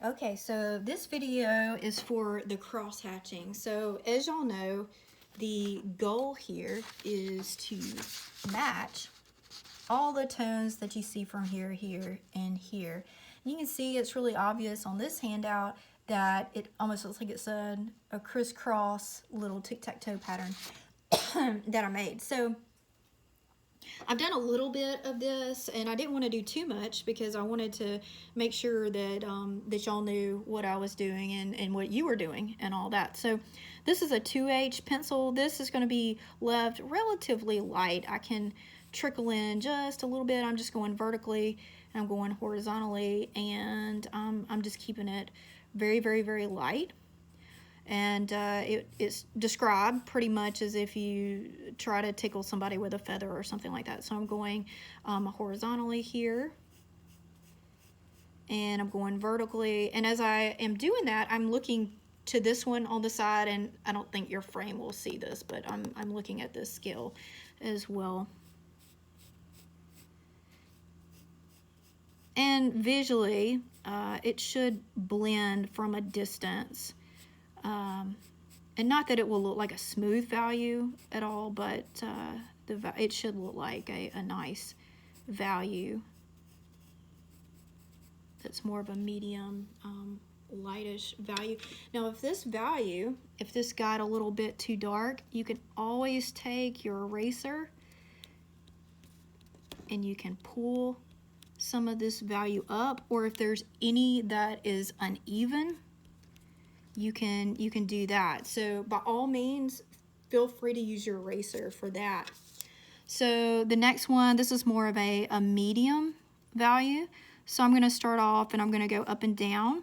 Okay, so this video is for the cross hatching. So as y'all know, the goal here is to match all the tones that you see from here, here, and here. And you can see it's really obvious on this handout that it almost looks like it's a crisscross little tic-tac-toe pattern that I made. So I've done a little bit of this, and I didn't want to do too much because I wanted to make sure that that y'all knew what I was doing and what you were doing and all that. So this is a 2H pencil. This is going to be left relatively light. I can trickle in just a little bit. I'm just going vertically and I'm going horizontally, and I'm just keeping it very, very, very light. And it's described pretty much as if you try to tickle somebody with a feather or something like that. So I'm going horizontally here, and I'm going vertically, and as I am doing that, I'm looking to this one on the side, and I don't think your frame will see this, but I'm looking at this scale as well. And visually, it should blend from a distance. And not that it will look like a smooth value at all, but it should look like a nice value that's more of a medium, lightish value. Now, if this got a little bit too dark, you can always take your eraser and you can pull some of this value up, or if there's any that is uneven, you can do that. So by all means, feel free to use your eraser for that. So the next one, this is more of a medium value. So I'm going to start off and I'm going to go up and down.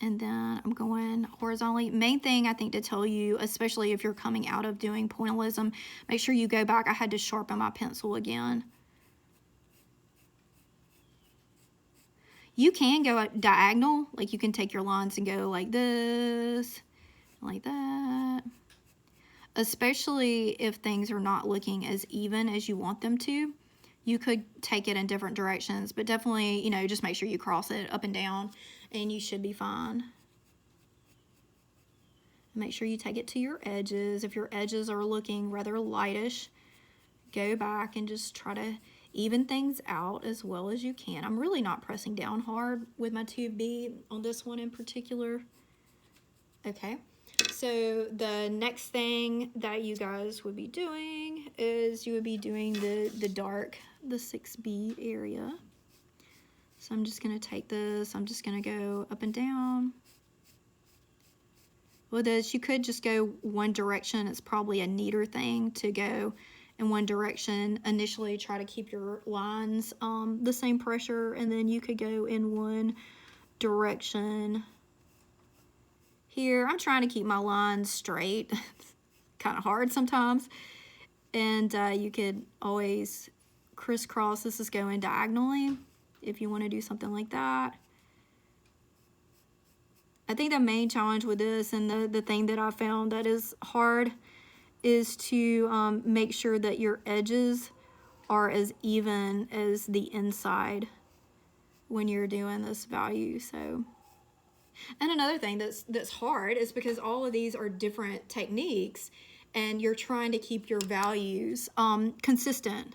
And then I'm going horizontally. Main thing I think to tell you, especially if you're coming out of doing pointillism, make sure you go back. I had to sharpen my pencil again. You can go diagonal, like you can take your lines and go like this, like that. Especially if things are not looking as even as you want them to. You could take it in different directions, but definitely, you know, just make sure you cross it up and down and you should be fine. Make sure you take it to your edges. If your edges are looking rather lightish, go back and just try to even things out as well as you can. I'm really not pressing down hard with my 2B on this one in particular. Okay, so the next thing that you guys would be doing is you would be doing the dark, the 6B area. So I'm just going to take this, I'm just going to go up and down. With this, you could just go one direction. It's probably a neater thing to go in one direction. Initially, try to keep your lines the same pressure, and then you could go in one direction. Here, I'm trying to keep my lines straight. It's kind of hard sometimes. And you could always crisscross. This is going diagonally if you want to do something like that. I think the main challenge with this, and the thing that I found that is hard, is to make sure that your edges are as even as the inside when you're doing this value. So, and another thing that's hard is because all of these are different techniques, and you're trying to keep your values consistent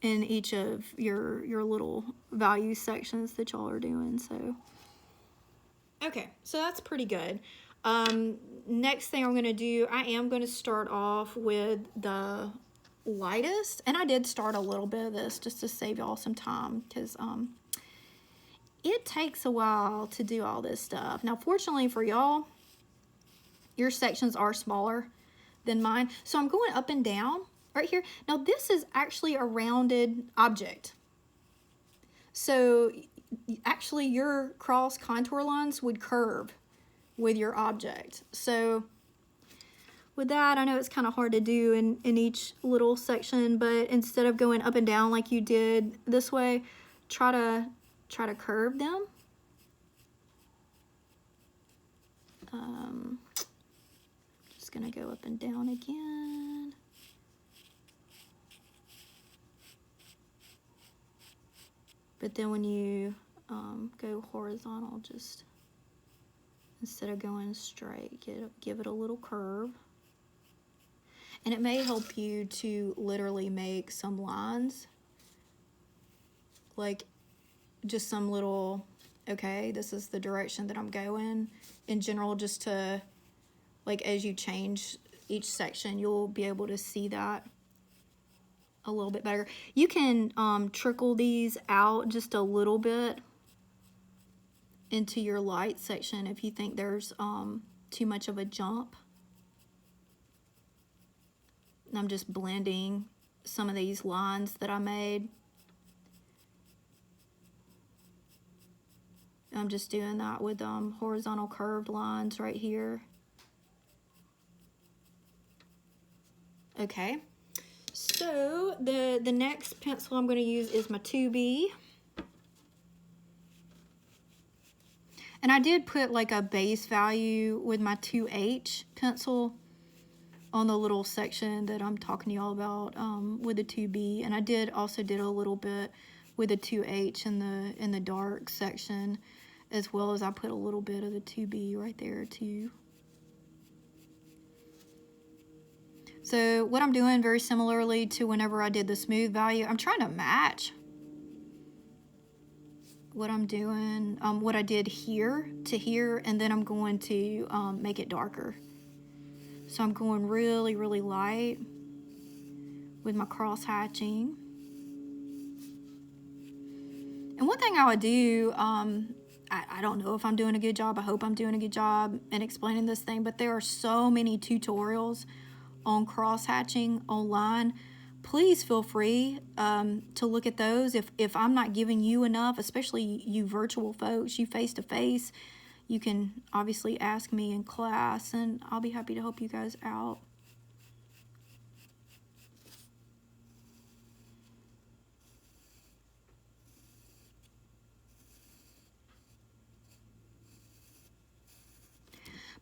in each of your little value sections that y'all are doing. So, okay, so that's pretty good. Next thing I'm going to do, I am going to start off with the lightest, and I did start a little bit of this just to save y'all some time, because it takes a while to do all this stuff. Now, fortunately for y'all, your sections are smaller than mine, so I'm going up and down right here. Now, this is actually a rounded object, so actually your cross contour lines would curve with your object. So with that, I know it's kind of hard to do in each little section, but instead of going up and down like you did this way, try to curve them. Just gonna go up and down again. But then when you go horizontal, just instead of going straight, give it a little curve. And it may help you to literally make some lines, like just some little, okay, this is the direction that I'm going in general, just to, like, as you change each section, you'll be able to see that a little bit better. You can trickle these out just a little bit into your light section if you think there's too much of a jump. And I'm just blending some of these lines that I made. I'm just doing that with horizontal curved lines right here. Okay, so the next pencil I'm going to use is my 2B. And I did put like a base value with my 2H pencil on the little section that I'm talking to y'all about with the 2B. And I also did a little bit with the 2H in the dark section, as well as I put a little bit of the 2B right there too. So what I'm doing very similarly to whenever I did the smooth value, I'm trying to match what I'm doing, what I did here to here, and then I'm going to make it darker. So I'm going really, really light with my cross hatching. And one thing I would do, I don't know if I'm doing a good job. I hope I'm doing a good job in explaining this thing, but there are so many tutorials on cross hatching online. Please feel free to look at those. If I'm not giving you enough, especially you virtual folks, you face-to-face, you can obviously ask me in class, and I'll be happy to help you guys out.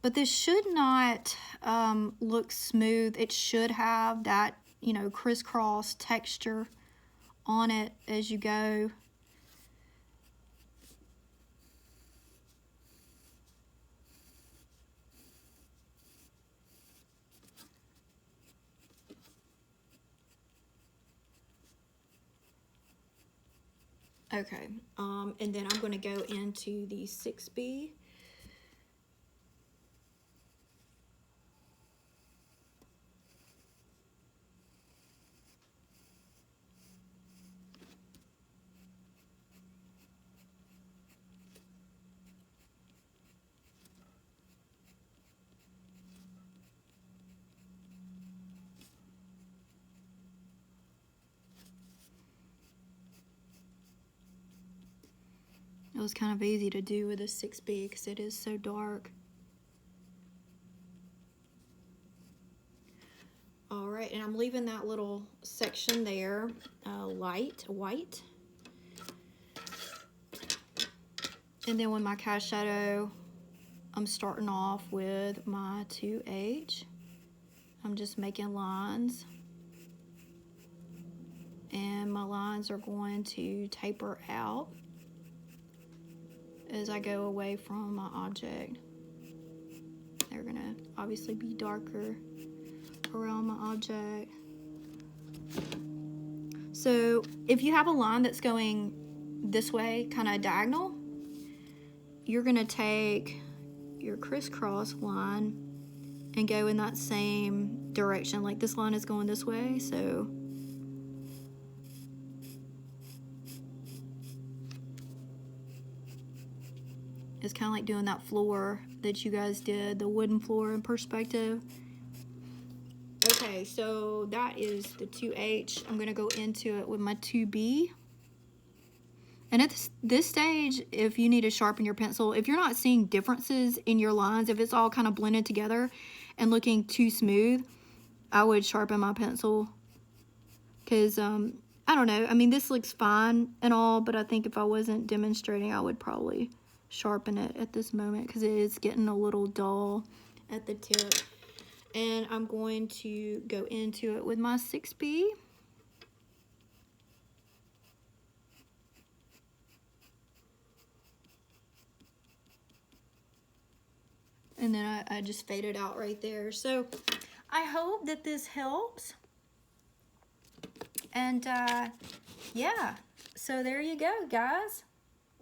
But this should not look smooth. It should have that, you know, crisscross texture on it as you go. Okay, and then I'm going to go into the 6B. It was kind of easy to do with a 6B because it is so dark. All right, and I'm leaving that little section there, light, white. And then with my cast shadow, I'm starting off with my 2H. I'm just making lines. And my lines are going to taper out as I go away from my object. They're gonna obviously be darker around my object. So if you have a line that's going this way, kind of diagonal, you're gonna take your crisscross line and go in that same direction. Like this line is going this way, so it's kind of like doing that floor that you guys did, the wooden floor in perspective. Okay, so that is the 2H. I'm gonna go into it with my 2B. And at this stage, if you need to sharpen your pencil, if you're not seeing differences in your lines, if it's all kind of blended together and looking too smooth, I would sharpen my pencil. Because, I don't know, I mean, this looks fine and all, but I think if I wasn't demonstrating, I would probably sharpen it at this moment because it is getting a little dull at the tip. And I'm going to go into it with my 6B. and then I just faded out right there. So I hope that this helps. And yeah, so there you go, guys.